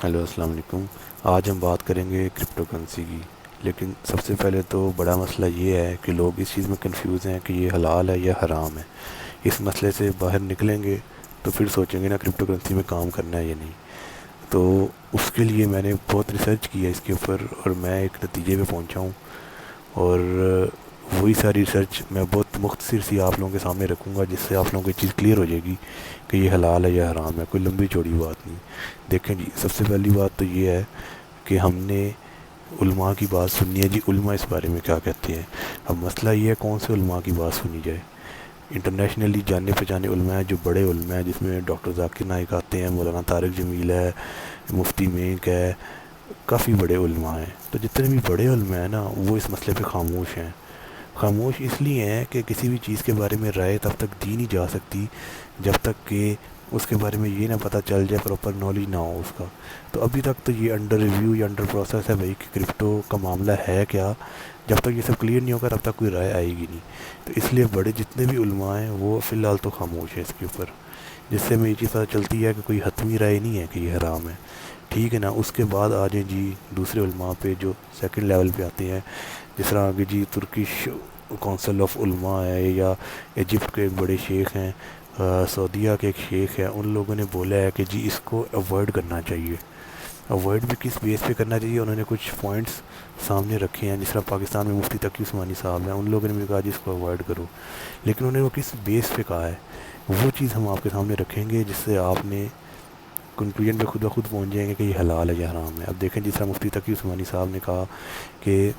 Hello السلام علیکم. آج ہم بات کریں گے کرپٹو کرنسی کی. لیکن سب سے پہلے تو بڑا مسئلہ یہ ہے کہ لوگ اس چیز میں کنفیوز ہیں کہ یہ حلال ہے یا حرام ہے. اس مسئلے سے باہر نکلیں گے تو پھر سوچیں گے نا کرپٹو کرنسی میں کام کرنا ہے یا نہیں. تو اس کے لیے میں نے بہت ریسرچ کیا اس کے اوپر اور میں ایک نتیجے پہ پہنچا ہوں. اور وہی ساری ریسرچ میں بہت مختصر سی آپ لوگوں کے سامنے رکھوں گا، جس سے آپ لوگوں کو یہ چیز کلیئر ہو جائے گی کہ یہ حلال ہے یا حرام ہے. کوئی لمبی چوڑی بات نہیں. دیکھیں جی، سب سے پہلی بات تو یہ ہے کہ ہم نے علماء کی بات سننی ہے. جی علماء اس بارے میں کیا کہتے ہیں. اب مسئلہ یہ ہے کون سے علماء کی بات سنی جائے. انٹرنیشنلی جانے پہچانے علماء ہیں، جو بڑے علماء ہیں، جس میں ڈاکٹر ذاکر نائک آتے ہیں، مولانا طارق جمیل ہے، مفتی مینک ہے، کافی بڑے علماء ہیں. تو جتنے بھی بڑے علماء ہیں نا، وہ اس مسئلے پہ خاموش ہیں. خاموش اس لیے ہیں کہ کسی بھی چیز کے بارے میں رائے تب تک دی نہیں جا سکتی جب تک کہ اس کے بارے میں یہ نہ پتہ چل جائے، پراپر نالج نہ ہو اس کا. تو ابھی تک تو یہ انڈر ریویو یا انڈر پروسیس ہے بھائی کہ کرپٹو کا معاملہ ہے کیا. جب تک یہ سب کلیئر نہیں ہوگا تب تک کوئی رائے آئے گی نہیں. تو اس لیے بڑے جتنے بھی علماء ہیں وہ فی الحال تو خاموش ہیں اس کے اوپر، جس سے ہمیں یہ چیز پتہ چلتی ہے کہ کوئی حتمی رائے نہیں ہے کہ یہ حرام ہے. ٹھیک ہے نا. اس کے بعد آ جائیں جی دوسرے علماء پہ جو سیکنڈ لیول پہ آتے ہیں. جس طرح آگے جی ترکش کونسل آف علماء ہے، یا ایجپٹ کے ایک بڑے شیخ ہیں، سعودیہ کے ایک شیخ ہیں. ان لوگوں نے بولا ہے کہ جی اس کو اوائڈ کرنا چاہیے. اوائڈ بھی کس بیس پہ کرنا چاہیے، انہوں نے کچھ پوائنٹس سامنے رکھے ہیں. جس طرح پاکستان میں مفتی تقی عثمانی صاحب ہیں، ان لوگوں نے بھی کہا جی اس کو اوائڈ کرو. لیکن انہوں نے وہ کس بیس پہ کہا ہے وہ چیز ہم آپ کے سامنے رکھیں گے، جس سے آپ نے کنکلوژن پہ خود بخود پہنچ جائیں گے کہ یہ حلال ہے یا حرام ہے. اب دیکھیں جس طرح مفتی تقی عثمانی صاحب نے کہا کہ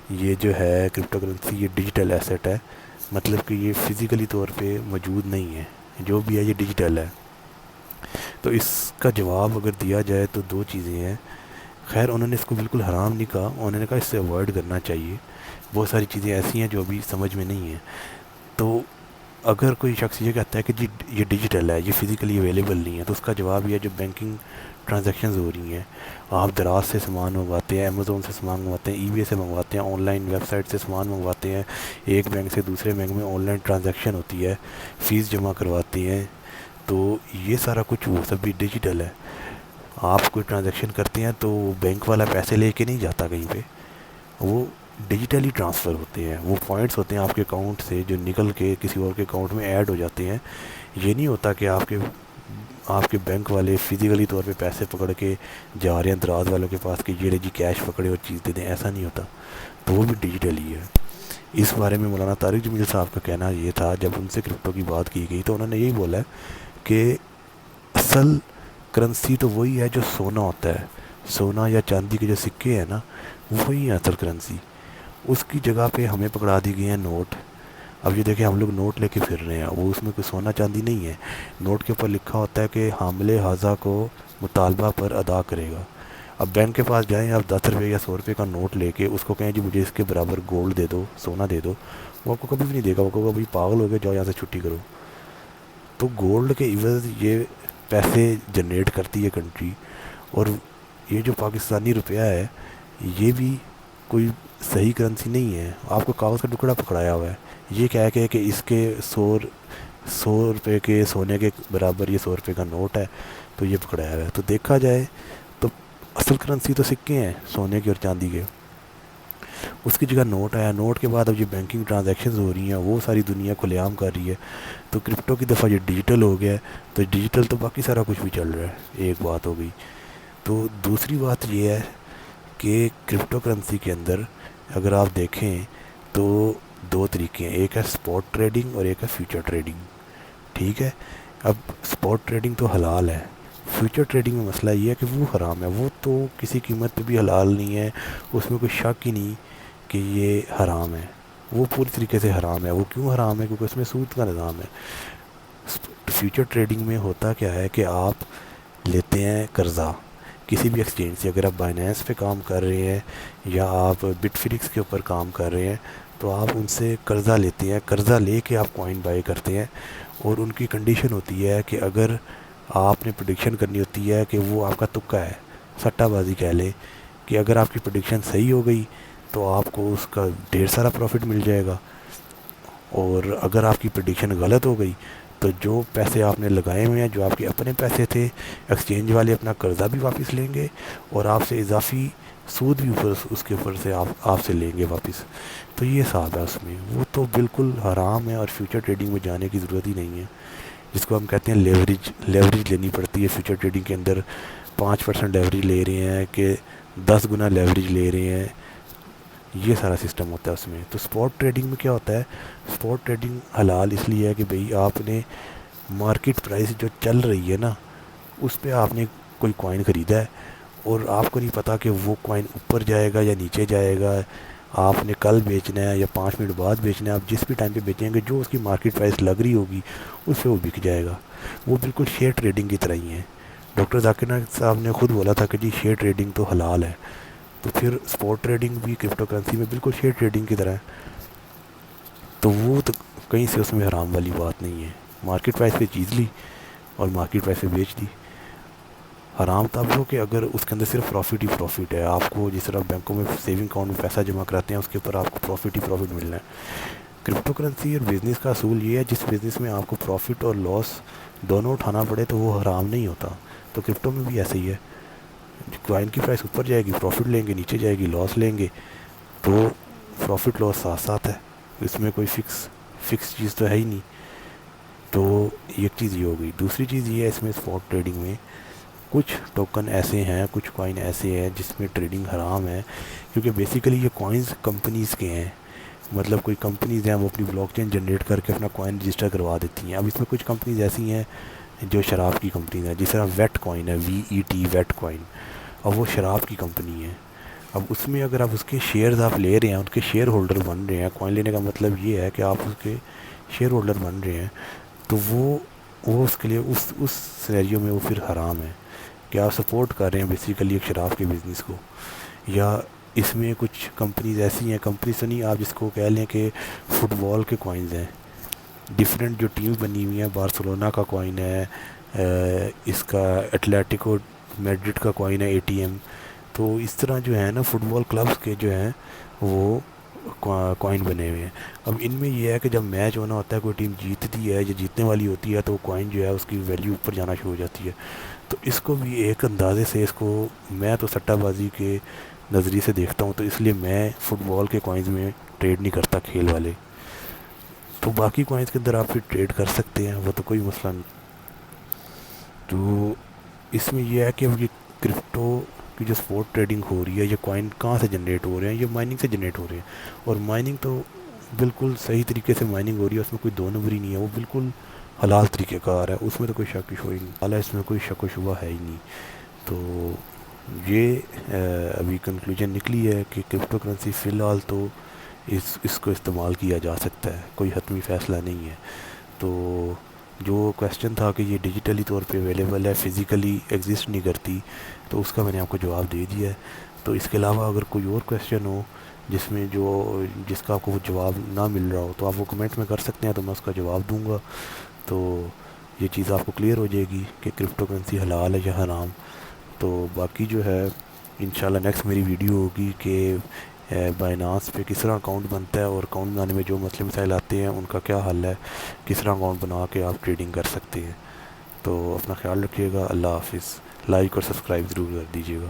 یہ جو ہے کرپٹو کرنسی یہ ڈیجیٹل ایسٹ ہے، مطلب کہ یہ فزیکلی طور پہ موجود نہیں ہے، جو بھی ہے یہ ڈیجیٹل ہے. تو اس کا جواب اگر دیا جائے تو دو چیزیں ہیں. خیر انہوں نے اس کو بالکل حرام نہیں کہا، انہوں نے کہا اس سے اوائڈ کرنا چاہیے. بہت ساری چیزیں ایسی ہیں جو ابھی سمجھ میں نہیں ہیں. تو اگر کوئی شخص یہ کہتا ہے کہ جی یہ ڈیجیٹل ہے، یہ فزیکلی اویلیبل نہیں ہے، تو اس کا جواب یہ ہے جو بینکنگ ٹرانزیکشنز ہو رہی ہیں، آپ دراز سے سامان منگواتے ہیں، امیزون سے سامان منگواتے ہیں، ای بے سے منگواتے ہیں، آن لائن ویب سائٹ سے سامان منگواتے ہیں، ایک بینک سے دوسرے بینک میں آن لائن ٹرانزیکشن ہوتی ہے، فیس جمع کرواتے ہیں. تو یہ سارا کچھ وہ سب بھی ڈیجیٹل ہے. آپ کوئی ٹرانزیکشن کرتے ہیں تو بینک والا پیسے لے کے نہیں جاتا کہیں پہ، وہ ڈیجیٹلی ٹرانسفر ہوتے ہیں. وہ پوائنٹس ہوتے ہیں آپ کے اکاؤنٹ سے جو نکل کے کسی اور کے اکاؤنٹ میں ایڈ ہو جاتے ہیں. یہ نہیں ہوتا کہ آپ کے بینک والے فزیکلی طور پہ پیسے پکڑ کے جا رہے ہیں دراز والوں کے پاس کہ یہ جی کیش پکڑے اور چیز دے دیں، ایسا نہیں ہوتا. تو وہ بھی ڈیجیٹل ہی ہے. اس بارے میں مولانا طارق جمیل صاحب کا کہنا یہ تھا جب ان سے کرپٹو کی بات کی گئی، تو انہوں نے یہی بولا کہ اصل کرنسی تو وہی ہے جو سونا ہوتا ہے. سونا یا چاندی کے جو سکے ہیں نا، وہی ہے اصل کرنسی. اس کی جگہ پہ ہمیں پکڑا دی گئی ہیں نوٹ. اب یہ دیکھیں ہم لوگ نوٹ لے کے پھر رہے ہیں، وہ اس میں کوئی سونا چاندی نہیں ہے. نوٹ کے اوپر لکھا ہوتا ہے کہ حامل حاضہ کو مطالبہ پر ادا کرے گا. اب بینک کے پاس جائیں، آپ 10 روپے یا 100 روپے کا نوٹ لے کے اس کو کہیں جی مجھے اس کے برابر گولڈ دے دو، سونا دے دو، وہ آپ کو کبھی بھی نہیں دے گا. وہ کہے گا بھائی پاگل ہو گئے، جاؤ یہاں سے چھٹی کرو. تو گولڈ کے عوض یہ پیسے جنریٹ کرتی ہے کنٹری. اور یہ جو پاکستانی روپیہ ہے یہ بھی کوئی صحیح کرنسی نہیں ہے. آپ کو کاغذ کا ٹکڑا پکڑایا ہوا ہے، یہ کہہ کے کہ اس کے 100 روپے کے سونے کے برابر یہ 100 روپے کا نوٹ ہے، تو یہ پکڑایا ہوا ہے. تو دیکھا جائے تو اصل کرنسی تو سکے ہیں سونے کے اور چاندی کے. اس کی جگہ نوٹ آیا. نوٹ کے بعد اب یہ بینکنگ ٹرانزیکشنز ہو رہی ہیں، وہ ساری دنیا کھلے عام کر رہی ہے. تو کرپٹو کی دفعہ یہ ڈیجیٹل ہو گیا ہے، تو ڈیجیٹل تو باقی سارا کچھ بھی چل رہا ہے. ایک بات ہو گئی. تو دوسری بات یہ ہے کہ کرپٹو کرنسی کے اندر اگر آپ دیکھیں تو دو طریقے ہیں، ایک ہے سپوٹ ٹریڈنگ اور ایک ہے فیوچر ٹریڈنگ. ٹھیک ہے. اب سپوٹ ٹریڈنگ تو حلال ہے. فیوچر ٹریڈنگ میں مسئلہ یہ ہے کہ وہ حرام ہے. وہ تو کسی قیمت پہ بھی حلال نہیں ہے، اس میں کوئی شک ہی نہیں کہ یہ حرام ہے. وہ پوری طریقے سے حرام ہے. وہ کیوں حرام ہے؟ کیونکہ اس میں سود کا نظام ہے. فیوچر ٹریڈنگ میں ہوتا کیا ہے کہ آپ لیتے ہیں قرضہ کسی بھی ایکسچینج سے. اگر آپ بائنینس پہ کام کر رہے ہیں یا آپ بٹ فلکس کے اوپر کام کر رہے ہیں تو آپ ان سے قرضہ لیتے ہیں. قرضہ لے کے آپ کوائن بائی کرتے ہیں، اور ان کی کنڈیشن ہوتی ہے کہ اگر آپ نے پریڈکشن کرنی ہوتی ہے کہ وہ آپ کا تکہ ہے، سٹہ بازی کہہ لے، کہ اگر آپ کی پریڈکشن صحیح ہو گئی تو آپ کو اس کا ڈھیر سارا پروفٹ مل جائے گا، اور اگر آپ کی پریڈکشن غلط ہو گئی تو جو پیسے آپ نے لگائے ہوئے ہیں، جو آپ کے اپنے پیسے تھے، ایکسچینج والے اپنا قرضہ بھی واپس لیں گے اور آپ سے اضافی سود بھی اوپر اس کے اوپر سے آپ سے لیں گے واپس. تو یہ حساب ہے اس میں، وہ تو بالکل حرام ہے اور فیوچر ٹریڈنگ میں جانے کی ضرورت ہی نہیں ہے. جس کو ہم کہتے ہیں لیوریج لینی پڑتی ہے فیوچر ٹریڈنگ کے اندر. 5% لیوریج لے رہے ہیں کہ 10 گنا لیوریج لے رہے ہیں، یہ سارا سسٹم ہوتا ہے اس میں. تو اسپاٹ ٹریڈنگ میں کیا ہوتا ہے؟ اسپاٹ ٹریڈنگ حلال اس لیے ہے کہ بھئی آپ نے مارکیٹ پرائس جو چل رہی ہے نا، اس پہ آپ نے کوئی کوائن خریدا ہے اور آپ کو نہیں پتا کہ وہ کوائن اوپر جائے گا یا نیچے جائے گا. آپ نے کل بیچنا ہے یا 5 منٹ بعد بیچنا ہے، آپ جس بھی ٹائم پہ بیچیں گے جو اس کی مارکیٹ پرائس لگ رہی ہوگی اس پہ وہ بک جائے گا. وہ بالکل شیئر ٹریڈنگ کی طرح ہی ہے. ڈاکٹر ذاکر نائک صاحب نے خود بولا تھا کہ جی شیئر ٹریڈنگ تو حلال ہے. تو پھر اسپاٹ ٹریڈنگ بھی کرپٹو کرنسی میں بالکل شیئر ٹریڈنگ کی طرح ہے. تو وہ تو کہیں سے اس میں حرام والی بات نہیں ہے. مارکیٹ پرائس پہ چیز لی اور مارکیٹ پرائس پہ بیچ دی. حرام تب ہو کہ اگر اس کے اندر صرف پروفٹ ہی پروفٹ ہے. آپ کو جس طرح بینکوں میں سیونگ اکاؤنٹ میں پیسہ جمع کراتے ہیں اس کے اوپر آپ کو پروفٹ ہی پروفٹ ملنا ہے. کرپٹو کرنسی اور بزنس کا اصول یہ ہے، جس بزنس میں آپ کو پروفٹ اور لاس دونوں اٹھانا پڑے تو وہ حرام نہیں ہوتا. تو کرپٹو میں بھی ایسا ہی ہے. کوائن کی پرائس اوپر جائے گی پروفٹ لیں گے، نیچے جائے گی لاس لیں گے. تو پروفٹ لاس ساتھ ساتھ ہے، اس میں کوئی فکس چیز تو ہے ہی نہیں. تو ایک چیز یہ ہو گئی. دوسری چیز یہ ہے اس میں اسپاٹ ٹریڈنگ میں کچھ ٹوکن ایسے ہیں، کچھ کوائن ایسے ہیں جس میں ٹریڈنگ حرام ہے، کیونکہ بیسیکلی یہ کوائنز کمپنیز کے ہیں. مطلب کوئی کمپنیز ہیں وہ اپنی بلاک چین جنریٹ کر کے اپنا کوائن رجسٹر کروا دیتی ہیں. اب اس میں کچھ کمپنیز ایسی ہیں جو شراب کی کمپنیز ہیں، جس طرح ویٹ کوائن ہے، VET ویٹ کوائن. اب وہ شراب کی کمپنی ہے. اب اس میں اگر آپ اس کے شیئرز آپ لے رہے ہیں، ان کے شیئر ہولڈر بن رہے ہیں، کوائن لینے کا مطلب یہ ہے کہ آپ اس کے شیئر ہولڈر بن رہے ہیں، تو وہ اس کے لیے اس سینیریو میں وہ پھر حرام ہے کہ آپ سپورٹ کر رہے ہیں بیسیکلی ایک شراب کے بزنس کو. یا اس میں کچھ کمپنیز ایسی ہیں، کمپنیز تو نہیں، آپ جس کو کہہ لیں کہ فٹ بال کے کوائنز ہیں. ڈیفرنٹ جو ٹیمز بنی ہوئی ہیں، بارسلونا کا کوائن ہے، اس کا ایٹلیٹیکو میڈرڈ کا کوائن ہے ATM. تو اس طرح جو ہے نا فٹ بال کلبز کے جو ہیں وہ کوائن بنے ہوئے ہیں. اب ان میں یہ ہے کہ جب میچ ہونا ہوتا ہے، کوئی ٹیم جیتتی ہے یا جیتنے والی ہوتی ہے، تو کوائن جو ہے اس کی ویلیو اوپر جانا شروع ہو جاتی ہے. تو اس کو بھی ایک اندازے سے اس کو میں تو سٹہ بازی کے نظریے سے دیکھتا ہوں، تو اس لیے میں فٹ بال کے کوائنز میں ٹریڈ نہیں کرتا کھیل والے. تو باقی کوائنز کے اندر آپ پھر ٹریڈ کر سکتے ہیں، وہ تو کوئی مسئلہ نہیں. تو اس میں یہ ہے کہ یہ کرپٹو کی جو اسپاٹ ٹریڈنگ ہو رہی ہے، یہ کوائن کہاں سے جنریٹ ہو رہے ہیں؟ یہ مائننگ سے جنریٹ ہو رہے ہیں. اور مائننگ تو بالکل صحیح طریقے سے مائننگ ہو رہی ہے، اس میں کوئی دو نمبری نہیں ہے، وہ بالکل حلال طریقہ کار ہے. اس میں تو کوئی شک و نہیں حالانکہ اس میں کوئی شک و شبہ ہے ہی نہیں. تو یہ ابھی کنکلوژن نکلی ہے کہ کرپٹو کرنسی فی الحال تو اس کو استعمال کیا جا سکتا ہے، کوئی حتمی فیصلہ نہیں ہے. تو جو کویسچن تھا کہ یہ ڈیجیٹلی طور پہ اویلیبل ہے، فزیکلی ایگزسٹ نہیں کرتی، تو اس کا میں نے آپ کو جواب دے دیا ہے. تو اس کے علاوہ اگر کوئی اور کویسچن ہو جس کا آپ کو وہ جواب نہ مل رہا ہو، تو آپ وہ کمنٹ میں کر سکتے ہیں، تو میں اس کا جواب دوں گا. تو یہ چیز آپ کو کلیئر ہو جائے گی کہ کرپٹو کرنسی حلال ہے یا حرام. تو باقی جو ہے انشاءاللہ نیکسٹ میری ویڈیو ہوگی کہ بائنانس پہ کس طرح اکاؤنٹ بنتا ہے، اور اکاؤنٹ بنانے میں جو مسئلے مسائل آتے ہیں ان کا کیا حل ہے، کس طرح اکاؤنٹ بنا کے آپ ٹریڈنگ کر سکتے ہیں. تو اپنا خیال رکھیے گا. اللہ حافظ. لائک اور سبسکرائب ضرور کر دیجیے گا.